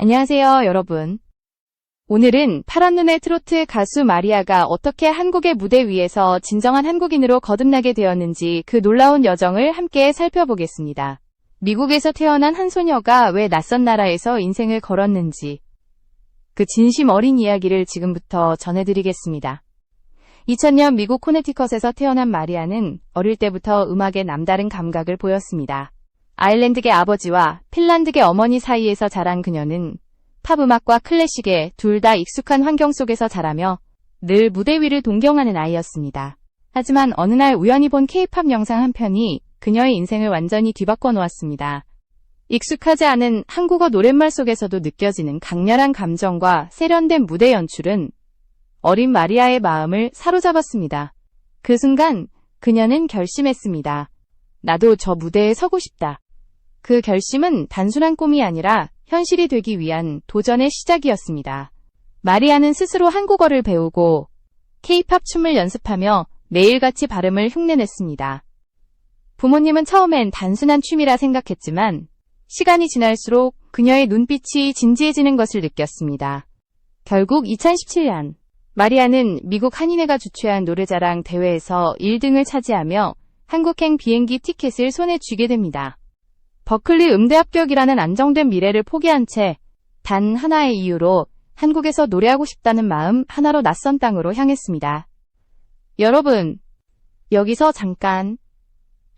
안녕하세요, 여러분. 오늘은 파란 눈의 트로트 가수 마리아가 어떻게 한국의 무대 위에서 진정한 한국인으로 거듭나게 되었는지 그 놀라운 여정을 함께 살펴보겠습니다. 미국에서 태어난 한 소녀가 왜 낯선 나라에서 인생을 걸었는지 그 진심 어린 이야기를 지금부터 전해드리겠습니다. 2000년 미국 코네티컷에서 태어난 마리아는 어릴 때부터 음악에 남다른 감각을 보였습니다. 아일랜드계 아버지와 핀란드계 어머니 사이에서 자란 그녀는 팝음악과 클래식에 둘 다 익숙한 환경 속에서 자라며 늘 무대 위를 동경하는 아이였습니다. 하지만 어느 날 우연히 본 K-팝 영상 한 편이 그녀의 인생을 완전히 뒤바꿔 놓았습니다. 익숙하지 않은 한국어 노랫말 속에서도 느껴지는 강렬한 감정과 세련된 무대 연출은 어린 마리아의 마음을 사로잡았습니다. 그 순간 그녀는 결심했습니다. 나도 저 무대에 서고 싶다. 그 결심은 단순한 꿈이 아니라 현실이 되기 위한 도전의 시작이었습니다. 마리아는 스스로 한국어를 배우고 K-팝 춤을 연습하며 매일같이 발음을 흉내냈습니다. 부모님은 처음엔 단순한 취미라 생각했지만 시간이 지날수록 그녀의 눈빛이 진지해지는 것을 느꼈습니다. 결국 2017년 마리아는 미국 한인회가 주최한 노래자랑 대회에서 1등을 차지하며 한국행 비행기 티켓을 손에 쥐게 됩니다. 버클리 음대 합격이라는 안정된 미래를 포기한 채 단 하나의 이유로 한국에서 노래하고 싶다는 마음 하나로 낯선 땅으로 향했습니다. 여러분, 여기서 잠깐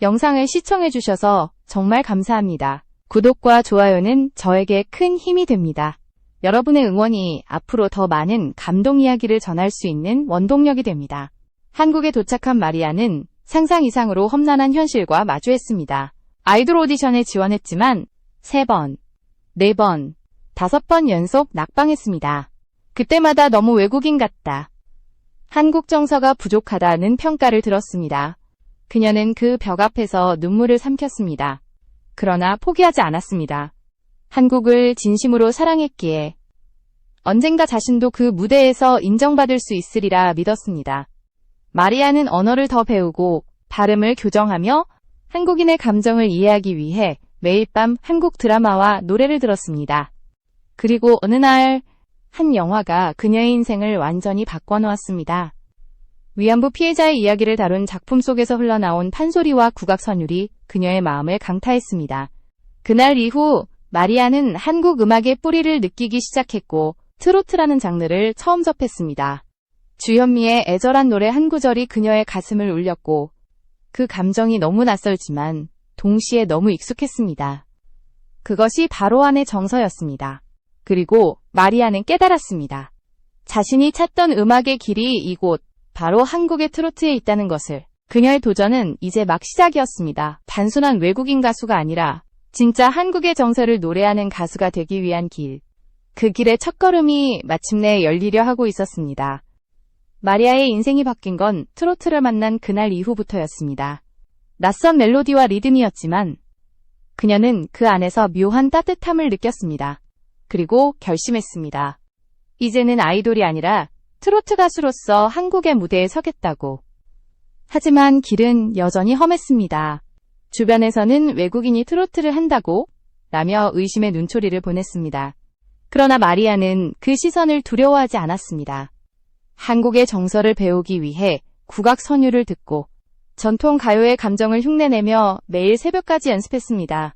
영상을 시청해주셔서 정말 감사합니다. 구독과 좋아요는 저에게 큰 힘이 됩니다. 여러분의 응원이 앞으로 더 많은 감동 이야기를 전할 수 있는 원동력이 됩니다. 한국에 도착한 마리아는 상상 이상으로 험난한 현실과 마주했습니다. 아이돌 오디션에 지원했지만 3번, 4번, 5번 연속 낙방했습니다. 그때마다 너무 외국인 같다. 한국 정서가 부족하다는 평가를 들었습니다. 그녀는 그 벽 앞에서 눈물을 삼켰습니다. 그러나 포기하지 않았습니다. 한국을 진심으로 사랑했기에 언젠가 자신도 그 무대에서 인정받을 수 있으리라 믿었습니다. 마리아는 언어를 더 배우고 발음을 교정하며 한국인의 감정을 이해하기 위해 매일 밤 한국 드라마와 노래를 들었습니다. 그리고 어느 날 한 영화가 그녀의 인생을 완전히 바꿔놓았습니다. 위안부 피해자의 이야기를 다룬 작품 속에서 흘러나온 판소리와 국악 선율이 그녀의 마음을 강타했습니다. 그날 이후 마리아는 한국 음악의 뿌리를 느끼기 시작했고 트로트라는 장르를 처음 접했습니다. 주현미의 애절한 노래 한 구절이 그녀의 가슴을 울렸고 그 감정이 너무 낯설지만 동시에 너무 익숙했습니다. 그것이 바로 안의 정서였습니다. 그리고 마리아는 깨달았습니다. 자신이 찾던 음악의 길이 이곳, 바로 한국의 트로트에 있다는 것을. 그녀의 도전은 이제 막 시작이었습니다. 단순한 외국인 가수가 아니라 진짜 한국의 정서를 노래하는 가수가 되기 위한 길. 그 길의 첫걸음이 마침내 열리려 하고 있었습니다. 마리아의 인생이 바뀐 건 트로트를 만난 그날 이후부터였습니다. 낯선 멜로디와 리듬이었지만 그녀는 그 안에서 묘한 따뜻함을 느꼈습니다. 그리고 결심했습니다. 이제는 아이돌이 아니라 트로트 가수로서 한국의 무대에 서겠다고. 하지만 길은 여전히 험했습니다. 주변에서는 외국인이 트로트를 한다고 라며 의심의 눈초리를 보냈습니다. 그러나 마리아는 그 시선을 두려워하지 않았습니다. 한국의 정서를 배우기 위해 국악 선율을 듣고 전통 가요의 감정을 흉내내며 매일 새벽까지 연습했습니다.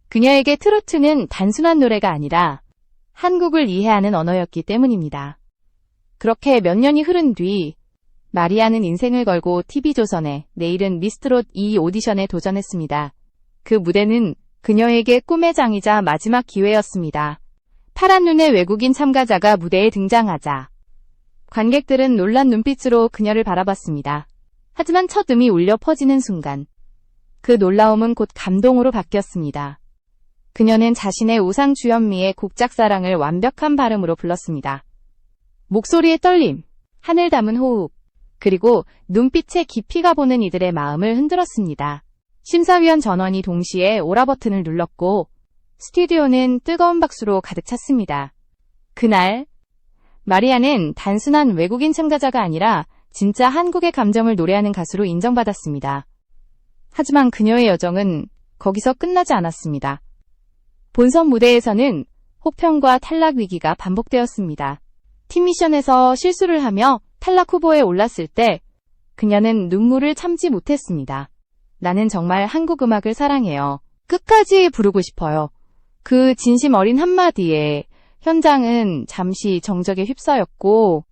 그녀에게 트로트는 단순한 노래가 아니라 한국을 이해하는 언어였기 때문입니다. 그렇게 몇 년이 흐른 뒤 마리아는 인생을 걸고 TV조선의 내일은 미스트롯 2 오디션에 도전했습니다. 그 무대는 그녀에게 꿈의 장이자 마지막 기회였습니다. 파란 눈의 외국인 참가자가 무대에 등장하자 관객들은 놀란 눈빛으로 그녀를 바라봤습니다. 하지만 첫 음이 울려 퍼지는 순간 그 놀라움은 곧 감동으로 바뀌었습니다. 그녀는 자신의 우상 주현미의 곡작사랑을 완벽한 발음으로 불렀습니다. 목소리의 떨림, 하늘 담은 호흡, 그리고 눈빛의 깊이가 보는 이들의 마음을 흔들었습니다. 심사위원 전원이 동시에 오라 버튼을 눌렀고 스튜디오는 뜨거운 박수로 가득 찼습니다. 그날 마리아는 단순한 외국인 참가자가 아니라 진짜 한국의 감정을 노래하는 가수로 인정받았습니다. 하지만 그녀의 여정은 거기서 끝나지 않았습니다. 본선 무대에서는 혹평과 탈락 위기가 반복되었습니다. 팀 미션에서 실수를 하며 탈락 후보에 올랐을 때 그녀는 눈물을 참지 못했습니다. 나는 정말 한국 음악을 사랑해요. 끝까지 부르고 싶어요. 그 진심 어린 한마디에 현장은 잠시 정적에 휩싸였고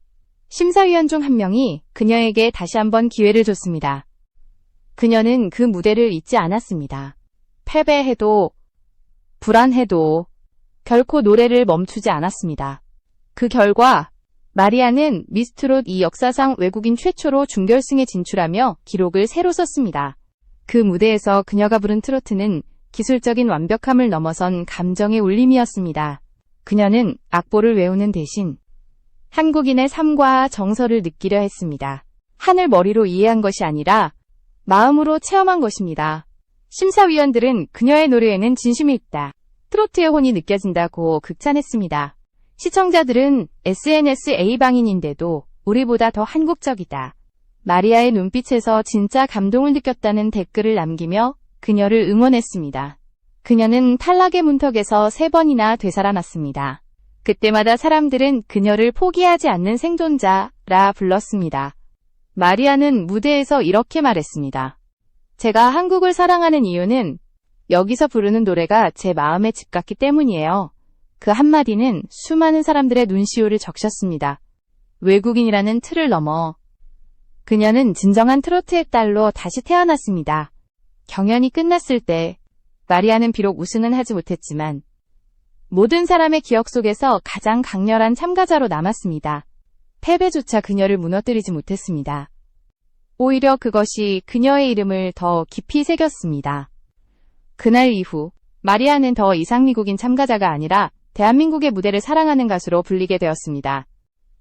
심사위원 중 한 명이 그녀에게 다시 한번 기회를 줬습니다. 그녀는 그 무대를 잊지 않았습니다. 패배해도 불안해도 결코 노래를 멈추지 않았습니다. 그 결과 마리아는 미스트롯 이 역사상 외국인 최초로 준결승에 진출하며 기록을 새로 썼습니다. 그 무대에서 그녀가 부른 트로트는 기술적인 완벽함을 넘어선 감정의 울림이었습니다. 그녀는 악보를 외우는 대신 한국인의 삶과 정서를 느끼려 했습니다. 하늘 머리로 이해한 것이 아니라 마음으로 체험한 것입니다. 심사위원들은 그녀의 노래에는 진심이 있다, 트로트의 혼이 느껴진다고 극찬했습니다. 시청자들은 SNS A방인인데도 우리보다 더 한국적이다, 마리아의 눈빛에서 진짜 감동을 느꼈다는 댓글을 남기며 그녀를 응원했습니다. 그녀는 탈락의 문턱에서 3번이나 되살아났습니다. 그때마다 사람들은 그녀를 포기하지 않는 생존자라 불렀습니다. 마리아는 무대에서 이렇게 말했습니다. 제가 한국을 사랑하는 이유는 여기서 부르는 노래가 제 마음에 집 같기 때문이에요. 그 한마디는 수많은 사람들의 눈시울을 적셨습니다. 외국인이라는 틀을 넘어 그녀는 진정한 트로트의 딸로 다시 태어났습니다. 경연이 끝났을 때 마리아는 비록 우승은 하지 못했지만 모든 사람의 기억 속에서 가장 강렬한 참가자로 남았습니다. 패배조차 그녀를 무너뜨리지 못했습니다. 오히려 그것이 그녀의 이름을 더 깊이 새겼습니다. 그날 이후 마리아는 더 이상 미국인 참가자가 아니라 대한민국의 무대를 사랑하는 가수로 불리게 되었습니다.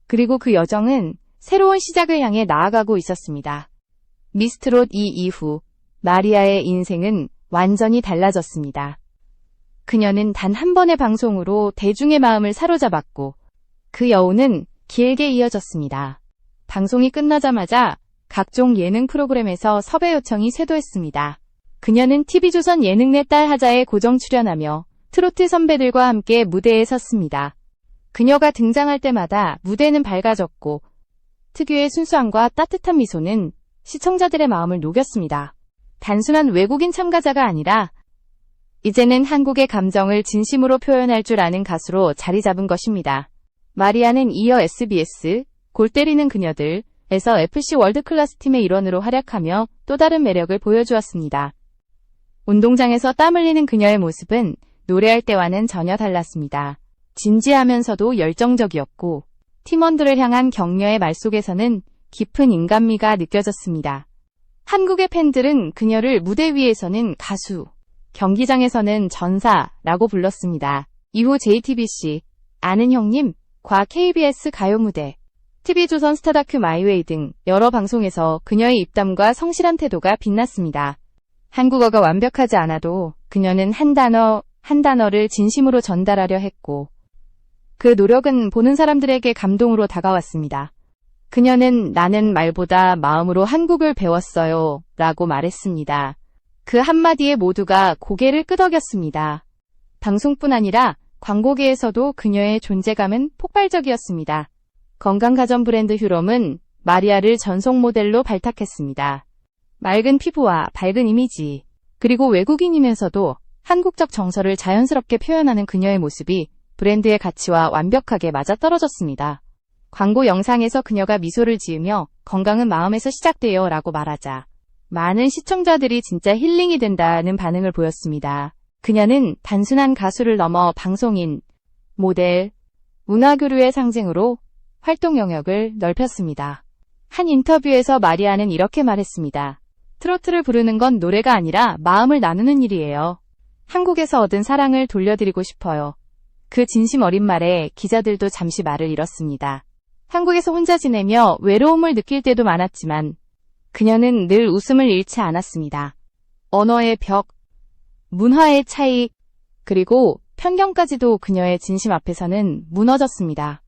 그리고 그 여정은 새로운 시작을 향해 나아가고 있었습니다. 미스트롯 이 이후 마리아의 인생은 완전히 달라졌습니다. 그녀는 단 한 번의 방송으로 대중의 마음을 사로잡았고 그 여운은 길게 이어졌습니다. 방송이 끝나자마자 각종 예능 프로그램에서 섭외 요청이 쇄도했습니다. 그녀는 TV조선 예능 내 딸 하자에 고정 출연하며 트로트 선배들과 함께 무대에 섰습니다. 그녀가 등장할 때마다 무대는 밝아졌고 특유의 순수함과 따뜻한 미소는 시청자들의 마음을 녹였습니다. 단순한 외국인 참가자가 아니라 이제는 한국의 감정을 진심으로 표현할 줄 아는 가수로 자리 잡은 것입니다. 마리아는 이어 SBS 골 때리는 그녀들에서 FC 월드클래스 팀의 일원으로 활약하며 또 다른 매력을 보여주었습니다. 운동장에서 땀 흘리는 그녀의 모습은 노래할 때와는 전혀 달랐습니다. 진지하면서도 열정적이었고 팀원들을 향한 격려의 말 속에서는 깊은 인간미가 느껴졌습니다. 한국의 팬들은 그녀를 무대 위에서는 가수, 경기장에서는 전사라고 불렀습니다. 이후 JTBC, 아는 형님과 KBS 가요무대, TV조선 스타다큐 마이웨이 등 여러 방송에서 그녀의 입담과 성실한 태도가 빛났습니다. 한국어가 완벽하지 않아도 그녀는 한 단어를 진심으로 전달하려 했고 그 노력은 보는 사람들에게 감동으로 다가왔습니다. 그녀는 나는 말보다 마음으로 한국을 배웠어요 라고 말했습니다. 그 한마디에 모두가 고개를 끄덕였습니다. 방송뿐 아니라 광고계에서도 그녀의 존재감은 폭발적이었습니다. 건강가전 브랜드 휴롬은 마리아를 전속 모델로 발탁했습니다. 맑은 피부와 밝은 이미지, 그리고 외국인이면서도 한국적 정서를 자연스럽게 표현하는 그녀의 모습이 브랜드의 가치와 완벽하게 맞아떨어졌습니다. 광고 영상에서 그녀가 미소를 지으며 건강은 마음에서 시작돼요 라고 말하자 많은 시청자들이 진짜 힐링이 된다는 반응을 보였습니다. 그녀는 단순한 가수를 넘어 방송인, 모델, 문화교류의 상징으로 활동 영역을 넓혔습니다. 한 인터뷰에서 마리아는 이렇게 말했습니다. 트로트를 부르는 건 노래가 아니라 마음을 나누는 일이에요. 한국에서 얻은 사랑을 돌려드리고 싶어요. 그 진심 어린 말에 기자들도 잠시 말을 잃었습니다. 한국에서 혼자 지내며 외로움을 느낄 때도 많았지만 그녀는 늘 웃음을 잃지 않았습니다. 언어의 벽, 문화의 차이, 그리고 편견까지도 그녀의 진심 앞에서는 무너졌습니다.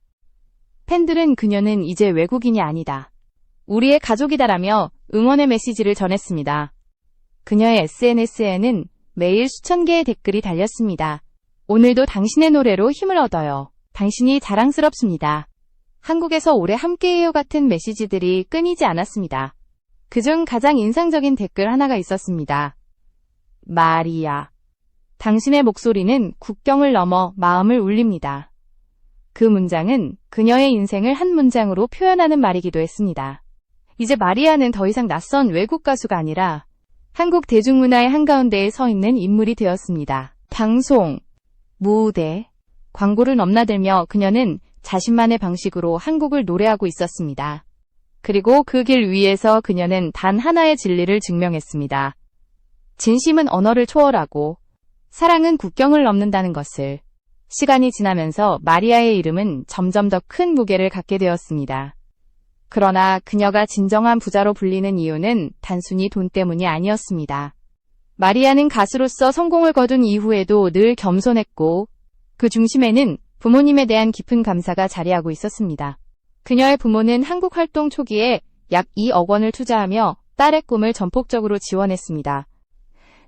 팬들은 그녀는 이제 외국인이 아니다, 우리의 가족이다라며 응원의 메시지를 전했습니다. 그녀의 SNS에는 매일 수천 개의 댓글이 달렸습니다. 오늘도 당신의 노래로 힘을 얻어요. 당신이 자랑스럽습니다. 한국에서 오래 함께해요 같은 메시지들이 끊이지 않았습니다. 그중 가장 인상적인 댓글 하나가 있었습니다. 마리아. 당신의 목소리는 국경을 넘어 마음을 울립니다. 그 문장은 그녀의 인생을 한 문장으로 표현하는 말이기도 했습니다. 이제 마리아는 더 이상 낯선 외국 가수가 아니라 한국 대중문화의 한가운데에 서 있는 인물이 되었습니다. 방송, 무대, 광고를 넘나들며 그녀는 자신만의 방식으로 한국을 노래하고 있었습니다. 그리고 그 길 위에서 그녀는 단 하나의 진리를 증명했습니다. 진심은 언어를 초월하고 사랑은 국경을 넘는다는 것을. 시간이 지나면서 마리아의 이름은 점점 더 큰 무게를 갖게 되었습니다. 그러나 그녀가 진정한 부자로 불리는 이유는 단순히 돈 때문이 아니었습니다. 마리아는 가수로서 성공을 거둔 이후에도 늘 겸손했고 그 중심에는 부모님에 대한 깊은 감사가 자리하고 있었습니다. 그녀의 부모는 한국 활동 초기에 약 2억 원을 투자하며 딸의 꿈을 전폭적으로 지원했습니다.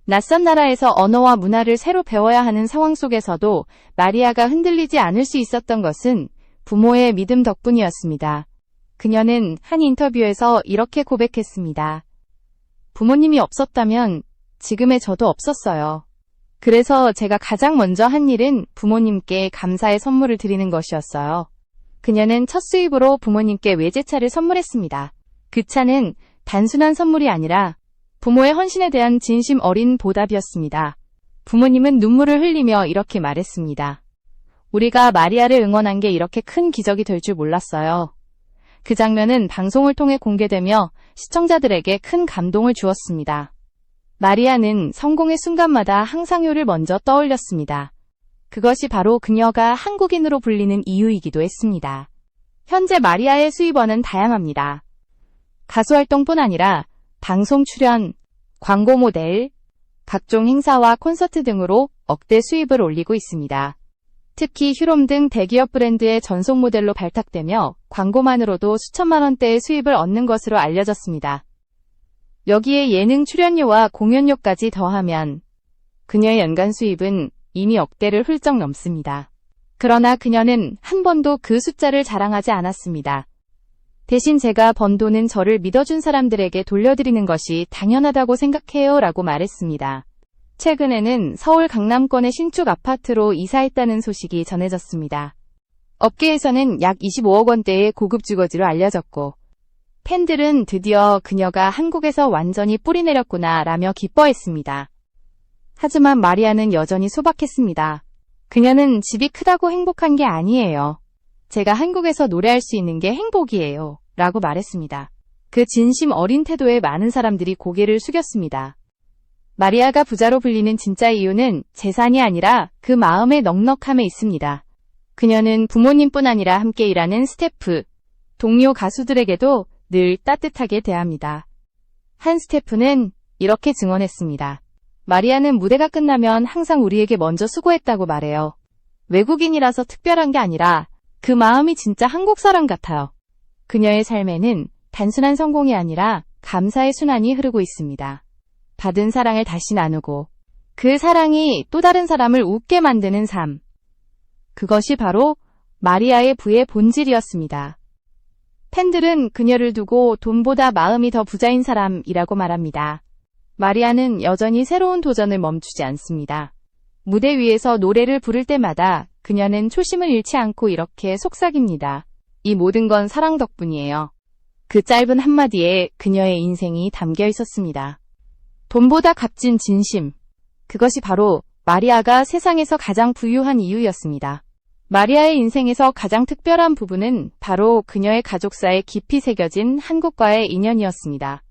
낯선 나라에서 언어와 문화를 새로 배워야 하는 상황 속에서도 마리아가 흔들리지 않을 수 있었던 것은 부모의 믿음 덕분이었습니다. 그녀는 한 인터뷰에서 이렇게 고백했습니다. 부모님이 없었다면 지금의 저도 없었어요. 그래서 제가 가장 먼저 한 일은 부모님께 감사의 선물을 드리는 것이었어요. 그녀는 첫 수입으로 부모님께 외제차를 선물했습니다. 그 차는 단순한 선물이 아니라 부모의 헌신에 대한 진심 어린 보답이었습니다. 부모님은 눈물을 흘리며 이렇게 말했습니다. 우리가 마리아를 응원한 게 이렇게 큰 기적이 될 줄 몰랐어요. 그 장면은 방송을 통해 공개되며 시청자들에게 큰 감동을 주었습니다. 마리아는 성공의 순간마다 항상요를 먼저 떠올렸습니다. 그것이 바로 그녀가 한국인으로 불리는 이유이기도 했습니다. 현재 마리아의 수입원은 다양합니다. 가수 활동뿐 아니라 방송 출연, 광고 모델, 각종 행사와 콘서트 등으로 억대 수입을 올리고 있습니다. 특히 휴롬 등 대기업 브랜드의 전속 모델로 발탁되며 광고만으로도 수천만 원대의 수입을 얻는 것으로 알려졌습니다. 여기에 예능 출연료와 공연료까지 더하면 그녀의 연간 수입은 이미 억대를 훌쩍 넘습니다. 그러나 그녀는 한 번도 그 숫자를 자랑하지 않았습니다. 대신 제가 번 돈은 저를 믿어준 사람들에게 돌려드리는 것이 당연하다고 생각해요 라고 말했습니다. 최근에는 서울 강남권의 신축 아파트로 이사했다는 소식이 전해졌습니다. 업계에서는 약 25억 원대의 고급 주거지로 알려졌고 팬들은 드디어 그녀가 한국에서 완전히 뿌리 내렸구나 라며 기뻐했습니다. 하지만 마리아는 여전히 소박했습니다. 그녀는 집이 크다고 행복한 게 아니에요. 제가 한국에서 노래할 수 있는 게 행복이에요. 라고 말했습니다. 그 진심 어린 태도에 많은 사람들이 고개를 숙였습니다. 마리아가 부자로 불리는 진짜 이유는 재산이 아니라 그 마음의 넉넉함에 있습니다. 그녀는 부모님뿐 아니라 함께 일하는 스태프, 동료 가수들에게도 늘 따뜻하게 대합니다. 한 스태프는 이렇게 증언했습니다. 마리아는 무대가 끝나면 항상 우리에게 먼저 수고했다고 말해요. 외국인이라서 특별한 게 아니라 그 마음이 진짜 한국 사람 같아요. 그녀의 삶에는 단순한 성공이 아니라 감사의 순환이 흐르고 있습니다. 받은 사랑을 다시 나누고 그 사랑이 또 다른 사람을 웃게 만드는 삶. 그것이 바로 마리아의 부의 본질이었습니다. 팬들은 그녀를 두고 돈보다 마음이 더 부자인 사람이라고 말합니다. 마리아는 여전히 새로운 도전을 멈추지 않습니다. 무대 위에서 노래를 부를 때마다 그녀는 초심을 잃지 않고 이렇게 속삭입니다. 이 모든 건 사랑 덕분이에요. 그 짧은 한마디에 그녀의 인생이 담겨 있었습니다. 돈보다 값진 진심. 그것이 바로 마리아가 세상에서 가장 부유한 이유였습니다. 마리아의 인생에서 가장 특별한 부분은 바로 그녀의 가족사에 깊이 새겨진 한국과의 인연이었습니다.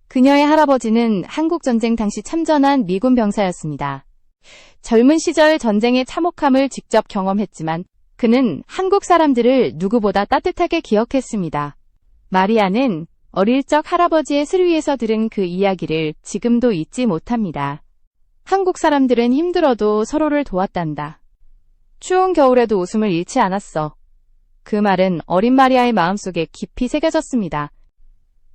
그녀의 할아버지는 한국전쟁 당시 참전한 미군 병사였습니다. 젊은 시절 전쟁의 참혹함을 직접 경험했지만 그는 한국 사람들을 누구보다 따뜻하게 기억했습니다. 마리아는 어릴 적 할아버지의 술 위에서 들은 그 이야기를 지금도 잊지 못합니다. 한국 사람들은 힘들어도 서로를 도왔단다. 추운 겨울에도 웃음을 잃지 않았어. 그 말은 어린 마리아의 마음속에 깊이 새겨졌습니다.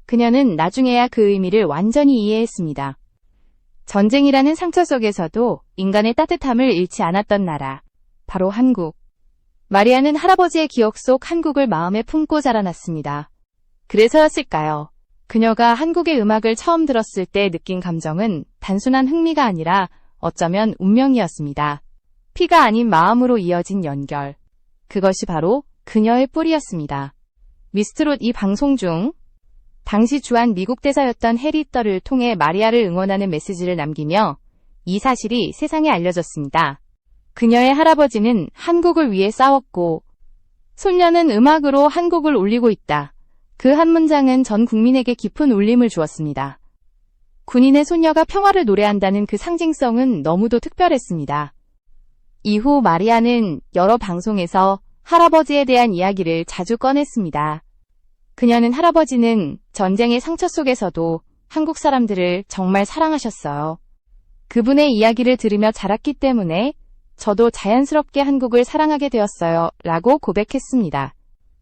그녀는 나중에야 그 의미를 완전히 이해했습니다. 전쟁이라는 상처 속에서도 인간의 따뜻함을 잃지 않았던 나라. 바로 한국. 마리아는 할아버지의 기억 속 한국을 마음에 품고 자라났습니다. 그래서였을까요? 그녀가 한국의 음악을 처음 들었을 때 느낀 감정은 단순한 흥미가 아니라 어쩌면 운명이었습니다. 피가 아닌 마음으로 이어진 연결. 그것이 바로 그녀의 뿌리였습니다. 미스트롯 이 방송 중 당시 주한 미국 대사였던 해리 떨을 통해 마리아를 응원하는 메시지를 남기며 이 사실이 세상에 알려졌습니다. 그녀의 할아버지는 한국을 위해 싸웠고 손녀는 음악으로 한국을 울리고 있다. 그 한 문장은 전 국민에게 깊은 울림을 주었습니다. 군인의 손녀가 평화를 노래한다는 그 상징성은 너무도 특별했습니다. 이후 마리아는 여러 방송에서 할아버지에 대한 이야기를 자주 꺼냈습니다. 그녀는 할아버지는 전쟁의 상처 속에서도 한국 사람들을 정말 사랑하셨어요. 그분의 이야기를 들으며 자랐기 때문에 저도 자연스럽게 한국을 사랑하게 되었어요. 라고 고백했습니다.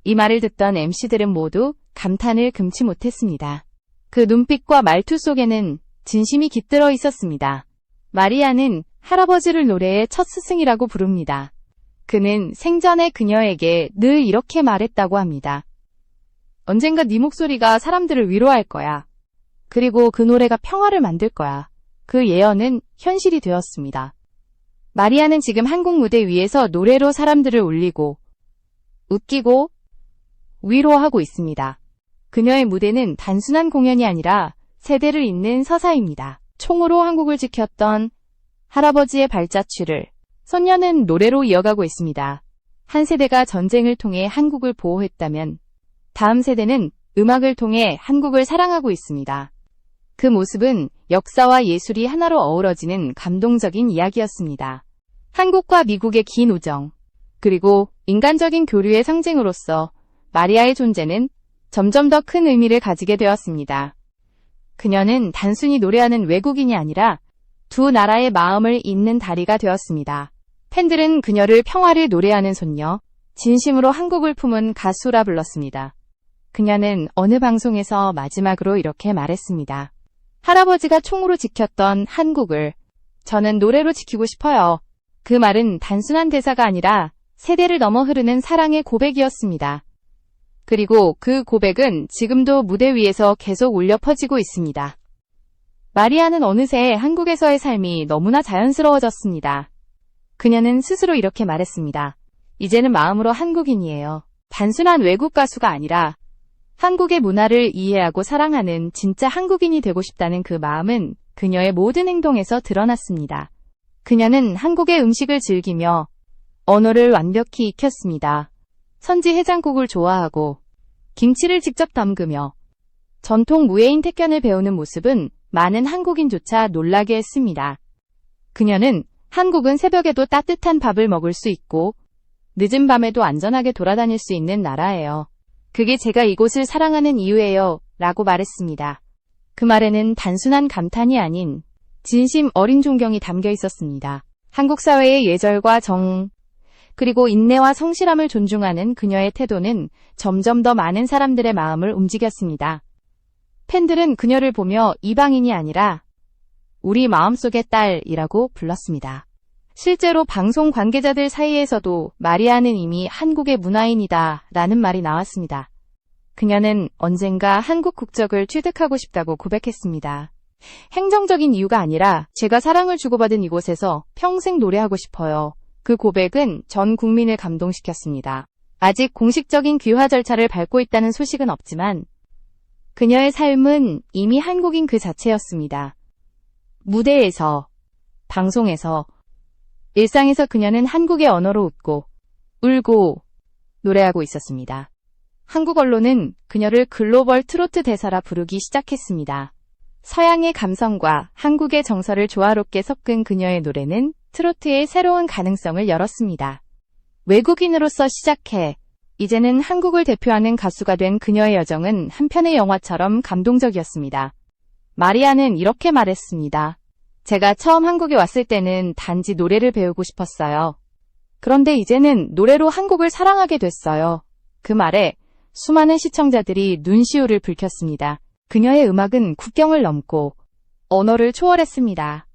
이 말을 듣던 MC들은 모두 감탄을 금치 못했습니다. 그 눈빛과 말투 속에는 진심이 깃들어 있었습니다. 마리아는 할아버지를 노래의 첫 스승이라고 부릅니다. 그는 생전에 그녀에게 늘 이렇게 말했다고 합니다. 언젠가 네 목소리가 사람들을 위로할 거야. 그리고 그 노래가 평화를 만들 거야. 그 예언은 현실이 되었습니다. 마리아는 지금 한국 무대 위에서 노래로 사람들을 울리고 웃기고 위로하고 있습니다. 그녀의 무대는 단순한 공연이 아니라 세대를 잇는 서사입니다. 총으로 한국을 지켰던 할아버지의 발자취를 손녀는 노래로 이어가고 있습니다. 한 세대가 전쟁을 통해 한국을 보호했다면 다음 세대는 음악을 통해 한국을 사랑하고 있습니다. 그 모습은 역사와 예술이 하나로 어우러지는 감동적인 이야기였습니다. 한국과 미국의 긴 우정, 그리고 인간적인 교류의 상징으로서 마리아의 존재는 점점 더 큰 의미를 가지게 되었습니다. 그녀는 단순히 노래하는 외국인이 아니라 두 나라의 마음을 잇는 다리가 되었습니다. 팬들은 그녀를 평화를 노래하는 손녀, 진심으로 한국을 품은 가수라 불렀습니다. 그녀는 어느 방송에서 마지막으로 이렇게 말했습니다. 할아버지가 총으로 지켰던 한국을 저는 노래로 지키고 싶어요. 그 말은 단순한 대사가 아니라 세대를 넘어 흐르는 사랑의 고백이었습니다. 그리고 그 고백은 지금도 무대 위에서 계속 울려 퍼지고 있습니다. 마리아는 어느새 한국에서의 삶이 너무나 자연스러워졌습니다. 그녀는 스스로 이렇게 말했습니다. 이제는 마음으로 한국인이에요. 단순한 외국 가수가 아니라 한국의 문화를 이해하고 사랑하는 진짜 한국인이 되고 싶다는 그 마음은 그녀의 모든 행동에서 드러났습니다. 그녀는 한국의 음식을 즐기며 언어를 완벽히 익혔습니다. 선지 해장국을 좋아하고 김치를 직접 담그며 전통 무예인 태견을 배우는 모습은 많은 한국인조차 놀라게 했습니다. 그녀는 한국은 새벽에도 따뜻한 밥을 먹을 수 있고 늦은 밤에도 안전하게 돌아다닐 수 있는 나라예요. 그게 제가 이곳을 사랑하는 이유예요. 라고 말했습니다. 그 말에는 단순한 감탄이 아닌 진심 어린 존경이 담겨 있었습니다. 한국 사회의 예절과 정, 그리고 인내와 성실함을 존중하는 그녀의 태도는 점점 더 많은 사람들의 마음을 움직였습니다. 팬들은 그녀를 보며 이방인이 아니라 우리 마음속의 딸이라고 불렀습니다. 실제로 방송 관계자들 사이에서도 마리아는 이미 한국의 문화인이다 라는 말이 나왔습니다. 그녀는 언젠가 한국 국적을 취득하고 싶다고 고백했습니다. 행정적인 이유가 아니라 제가 사랑을 주고받은 이곳에서 평생 노래하고 싶어요. 그 고백은 전 국민을 감동시켰습니다. 아직 공식적인 귀화 절차를 밟고 있다는 소식은 없지만 그녀의 삶은 이미 한국인 그 자체였습니다. 무대에서, 방송에서, 일상에서 그녀는 한국의 언어로 웃고, 울고, 노래하고 있었습니다. 한국 언론은 그녀를 글로벌 트로트 대사라 부르기 시작했습니다. 서양의 감성과 한국의 정서를 조화롭게 섞은 그녀의 노래는 트로트의 새로운 가능성을 열었습니다. 외국인으로서 시작해 이제는 한국을 대표하는 가수가 된 그녀의 여정은 한편의 영화처럼 감동적이었습니다. 마리아는 이렇게 말했습니다. 제가 처음 한국에 왔을 때는 단지 노래를 배우고 싶었어요. 그런데 이제는 노래로 한국을 사랑하게 됐어요. 그 말에 수많은 시청자들이 눈시울을 붉혔습니다. 그녀의 음악은 국경을 넘고 언어를 초월했습니다.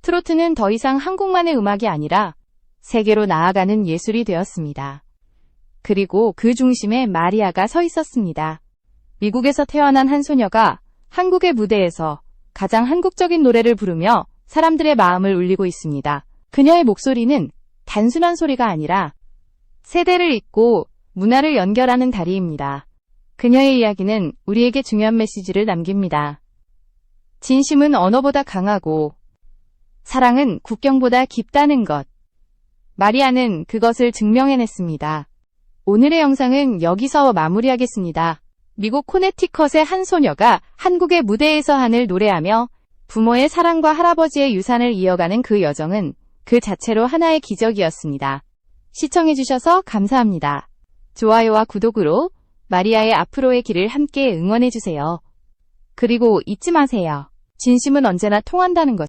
트로트는 더 이상 한국만의 음악이 아니라 세계로 나아가는 예술이 되었습니다. 그리고 그 중심에 마리아가 서 있었습니다. 미국에서 태어난 한 소녀가 한국의 무대에서 가장 한국적인 노래를 부르며 사람들의 마음을 울리고 있습니다. 그녀의 목소리는 단순한 소리가 아니라 세대를 잇고 문화를 연결하는 다리입니다. 그녀의 이야기는 우리에게 중요한 메시지를 남깁니다. 진심은 언어보다 강하고 사랑은 국경보다 깊다는 것. 마리아는 그것을 증명해냈습니다. 오늘의 영상은 여기서 마무리하겠습니다. 미국 코네티컷의 한 소녀가 한국의 무대에서 한을 노래하며 부모의 사랑과 할아버지의 유산을 이어가는 그 여정은 그 자체로 하나의 기적이었습니다. 시청해주셔서 감사합니다. 좋아요와 구독으로 마리아의 앞으로의 길을 함께 응원해주세요. 그리고 잊지 마세요. 진심은 언제나 통한다는 것.